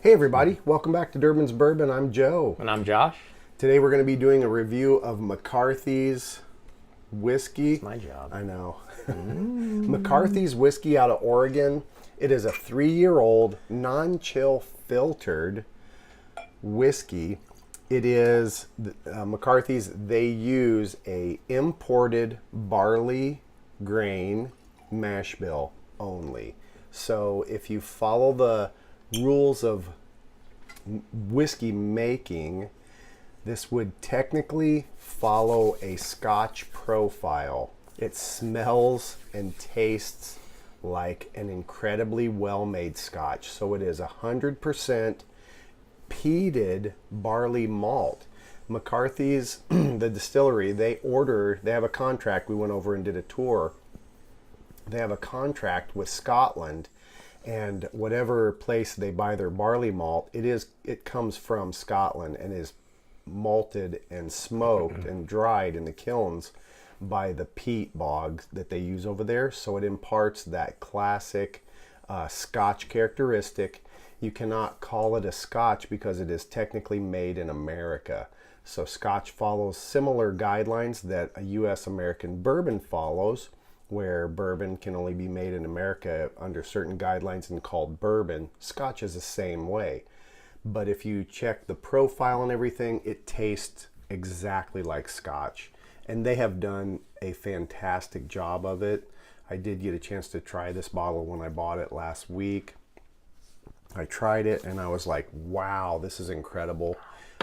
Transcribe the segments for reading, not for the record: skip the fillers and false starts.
Hey everybody, welcome back to Durbin's Bourbon. I'm Joe. And I'm Josh. Today we're going to be doing a review of McCarthy's whiskey. It's my job. I know. McCarthy's whiskey out of Oregon. It is a 3-year-old non-chill filtered whiskey. It is McCarthy's. They use a imported barley grain mash bill only. So if you follow the rules of whiskey making, this would technically follow a Scotch profile. It smells and tastes like an incredibly well-made Scotch. So it is 100% peated barley malt. McCarthy's, the distillery, they have a contract. We went over and did a tour. They have a contract with Scotland, and whatever place they buy their barley malt, it comes from Scotland and is malted and smoked and dried in the kilns by the peat bogs that they use over there. So it imparts that classic Scotch characteristic. You cannot call it a Scotch because it is technically made in America. So Scotch follows similar guidelines that a U.S. American bourbon follows, where bourbon can only be made in America under certain guidelines and called bourbon. Scotch is the same way. But if you check the profile and everything, it tastes exactly like Scotch. And they have done a fantastic job of it. I did get a chance to try this bottle when I bought it last week. I tried it and I was like, wow, this is incredible.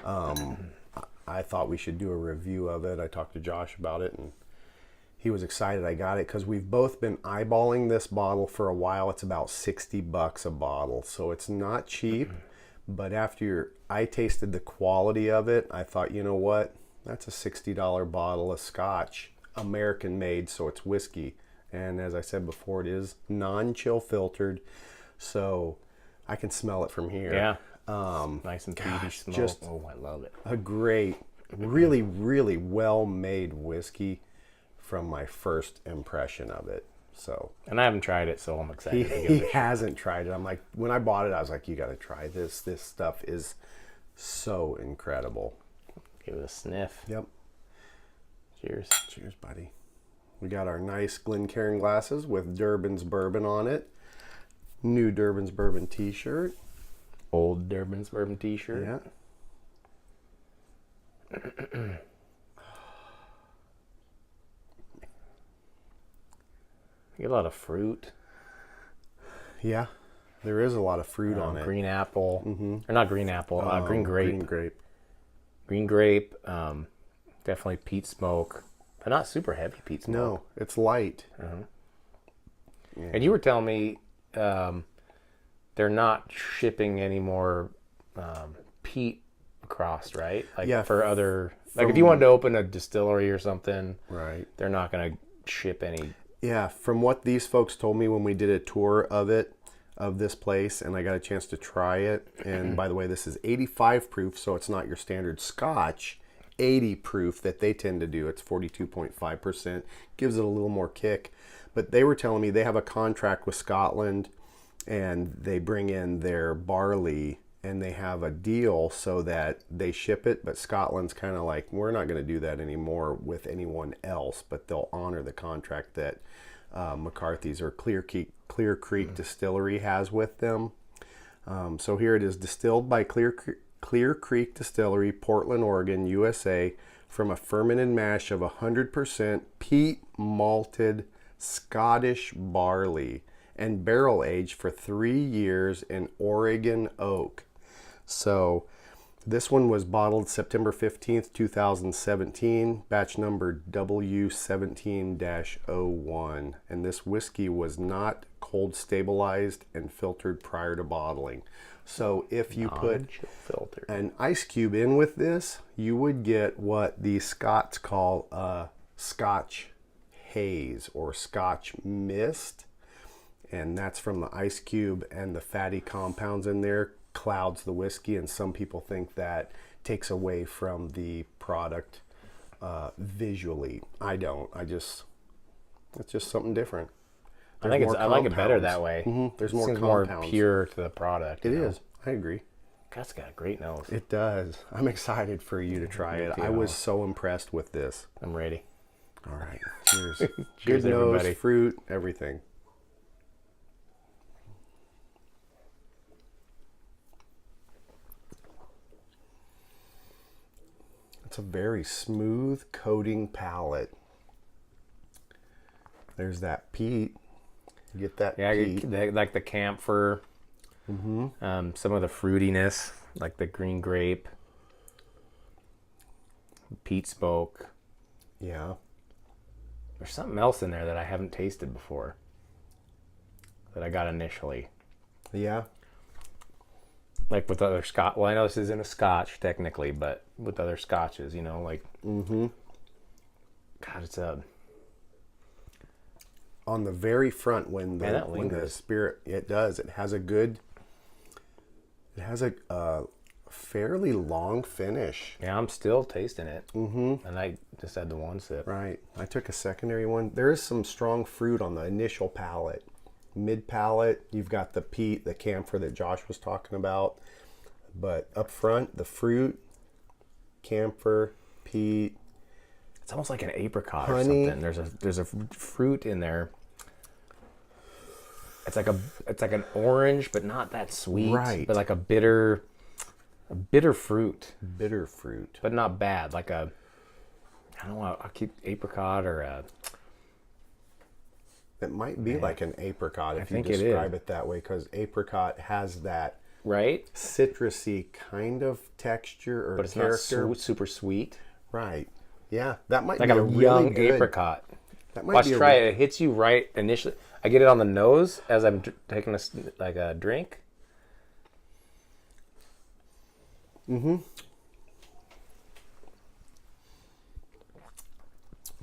I thought we should do a review of it. I talked to Josh about it and he was excited I got it because we've both been eyeballing this bottle for a while. It's about $60 a bottle, so it's not cheap. But after I tasted the quality of it, I thought, you know what? That's a $60 bottle of Scotch, American made, so it's whiskey. And as I said before, it is non-chill filtered, so I can smell it from here. Yeah. Nice and peaty smell. Just I love it. A great, really, really well-made whiskey from my first impression of it. So, and I haven't tried it, so I'm excited. He hasn't tried it. I'm like, when I bought it, I was like, you got to try this. This stuff is so incredible. Give it a sniff. Yep. Cheers. Cheers, buddy. We got our nice Glencairn glasses with Durbin's Bourbon on it. New Durbin's Bourbon t-shirt. Old Durbin's Bourbon t-shirt. Yeah. You get a lot of fruit. Yeah, there is a lot of fruit on it. Green apple. Or not green apple, green grape. Green grape. Green grape. Definitely peat smoke. But not super heavy peat smoke. No, it's light. Yeah. And you were telling me they're not shipping any more peat across, right? Like yeah, for other... Like if you wanted to open a distillery or something, right? They're not going to ship any... Yeah, from what these folks told me when we did a tour of this place, and I got a chance to try it. And by the way, this is 85 proof, so it's not your standard Scotch 80 proof that they tend to do. It's 42.5%. Gives it a little more kick. But they were telling me they have a contract with Scotland, and they bring in their barley, and they have a deal so that they ship it, but Scotland's kind of like, we're not going to do that anymore with anyone else, but they'll honor the contract that McCarthy's or Clear Creek Distillery has with them. So here it is, distilled by Clear Creek Distillery, Portland, Oregon, USA, from a fermented mash of 100% peat malted Scottish barley and barrel aged for 3 years in Oregon oak. So this one was bottled September 15th, 2017, batch number W17-01. And this whiskey was not cold stabilized and filtered prior to bottling. So if you put an ice cube in with this, you would get what the Scots call a Scotch haze or Scotch mist. And that's from the ice cube, and the fatty compounds in there clouds the whiskey, and some people think that takes away from the product visually. I don't. It's just something different. I like it better that way. There's more seems compounds. more pure to the product. It is. I agree. That's got a great nose. It does. I'm excited for you to try it. I was so impressed with this. I'm ready. All right. Cheers. Cheers, Good nose, everybody. fruit, everything. It's a very smooth coating palate. There's that peat. You get that peat. Like the camphor. Some of the fruitiness, like the green grape. Peat smoke. Yeah. There's something else in there that I haven't tasted before. That I got initially. Yeah. Like with other Scotch. Well, I know this isn't a Scotch technically, but with other Scotches, like. God, it's a. On the very front, when the spirit, it does. It has a fairly long finish. Yeah, I'm still tasting it. And I just had the one sip. Right. I took a secondary one. There is some strong fruit on the initial palate. Mid palate, you've got the peat, the camphor that Josh was talking about. But up front, the fruit, camphor, peat. It's almost like an apricot honey. or something. There's a fruit in there. It's like an orange, but not that sweet. Right. But like a bitter fruit. Bitter fruit. But not bad. Like I don't know, I'll keep apricot or a... It might be like an apricot if you describe it that way, because apricot has that right citrusy kind of texture or but it's character. not super sweet. Right. Yeah, that might Like be a really young good apricot. That might Watch, be try it. It hits you right initially. I get it on the nose as I'm taking a drink.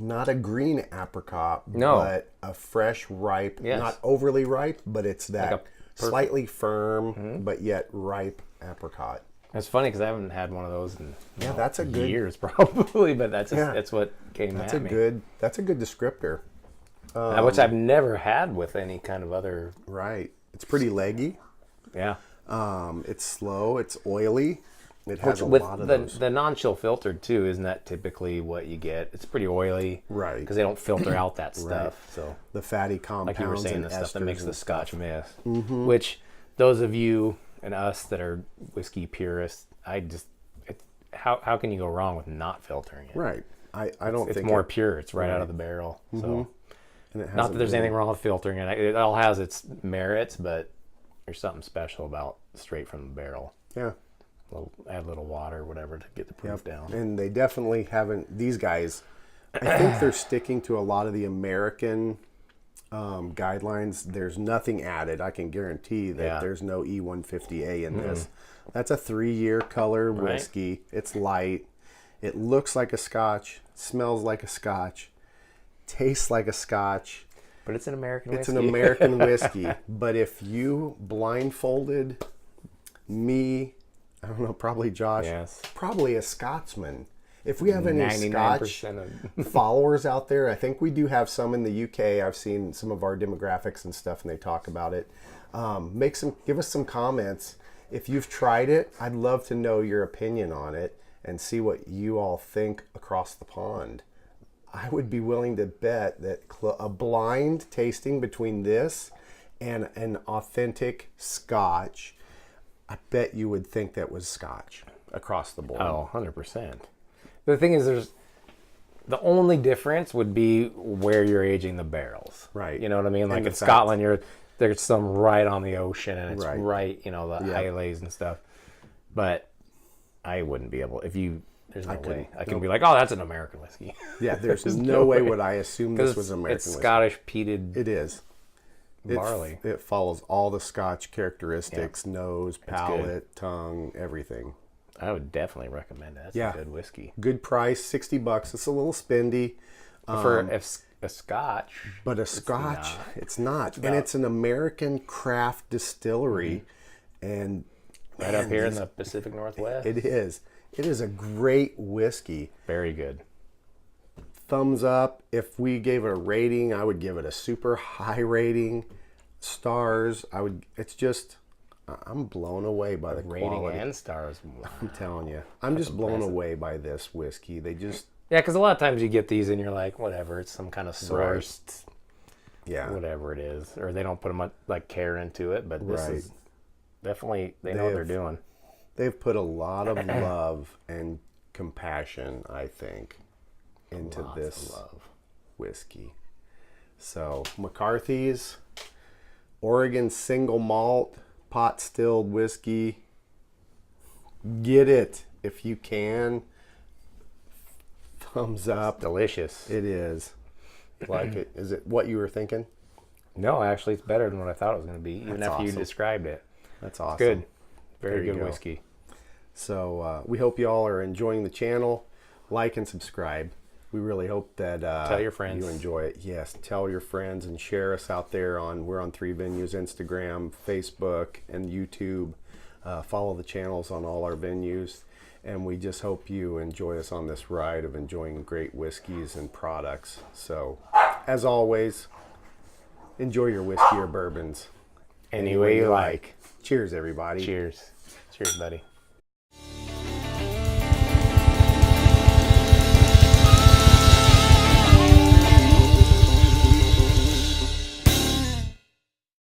Not a green apricot, No. but a fresh, ripe, Yes. not overly ripe, but it's that Like a slightly firm, but yet ripe apricot. It's funny because I haven't had one of those in that's a good years probably, but that's what came That's at a me. that's a good descriptor. Which I've never had with any kind of other. Right. It's pretty leggy. Yeah. It's slow. It's oily. It has With a lot of the those. the non-chill filtered too, isn't that typically what you get? It's pretty oily, Right. Because they don't filter out that stuff. So, The fatty compounds like you were saying, and the stuff that esters makes the and Scotch miss. Which those of you and us that are whiskey purists, how can you go wrong with not filtering it? Right. I don't It's think more pure. It's right out of the barrel. So, and it not hasn't that there's been- anything wrong with filtering it. It all has its merits, but there's something special about straight from the barrel. Yeah. Add a little water or whatever to get the proof down. And they definitely haven't. These guys, I think they're sticking to a lot of the American guidelines. There's nothing added. I can guarantee that there's no E150A in this. That's a 3-year color whiskey. It's light. It looks like a Scotch. Smells like a Scotch. Tastes like a Scotch. But it's an American whiskey. It's an American whiskey. But if you blindfolded me, I don't know, probably Josh, probably a Scotsman. If we have any Scotch followers out there, I think we do have some in the UK. I've seen some of our demographics and stuff, and they talk about it. Give us some comments. If you've tried it, I'd love to know your opinion on it and see what you all think across the pond. I would be willing to bet that a blind tasting between this and an authentic Scotch, I bet you would think that was Scotch across the board. Oh, 100%. The thing is, the only difference would be where you're aging the barrels. Right. You know what I mean? Like in Scotland, there's some right on the ocean, and it's right, the Isleys and stuff. But I wouldn't be able, there's no way. I can be like, oh, that's an American whiskey. Yeah, there's no way would I assume this was American whiskey. It's whiskey. Scottish peated. It is. Barley. It follows all the Scotch characteristics, nose, palate, tongue, everything. I would definitely recommend it. That's a good whiskey. Good price, $60. It's a little spendy. For a Scotch. But a Scotch, it's not. And it's an American craft distillery. And right up here in the Pacific Northwest. It is. It is a great whiskey. Very good. Thumbs up. If we gave it a rating, I would give it a super high rating. Stars. It's just I'm blown away by the rating quality. and stars. I'm telling you, I'm just blown away by this whiskey. They just because a lot of times you get these and you're like, whatever, it's some kind of sourced, whatever it is, or they don't put much like care into it. But this is definitely they know what they're doing. They've put a lot of love and compassion, I think, into this whiskey. So McCarthy's Oregon single malt pot stilled whiskey. Get it if you can. Thumbs up. It's delicious. It is. Like it. Is it what you were thinking? No, actually, it's better than what I thought it was going to be, even after you described it. That's awesome. Good. Very good whiskey. So we hope you all are enjoying the channel. Like and subscribe. We really hope that tell your friends. You enjoy it. Yes, tell your friends and share us out there we're on 3 venues: Instagram, Facebook, and YouTube. Follow the channels on all our venues. And we just hope you enjoy us on this ride of enjoying great whiskeys and products. So, as always, enjoy your whiskey or bourbons any way you like. Cheers, everybody. Cheers. Cheers, buddy.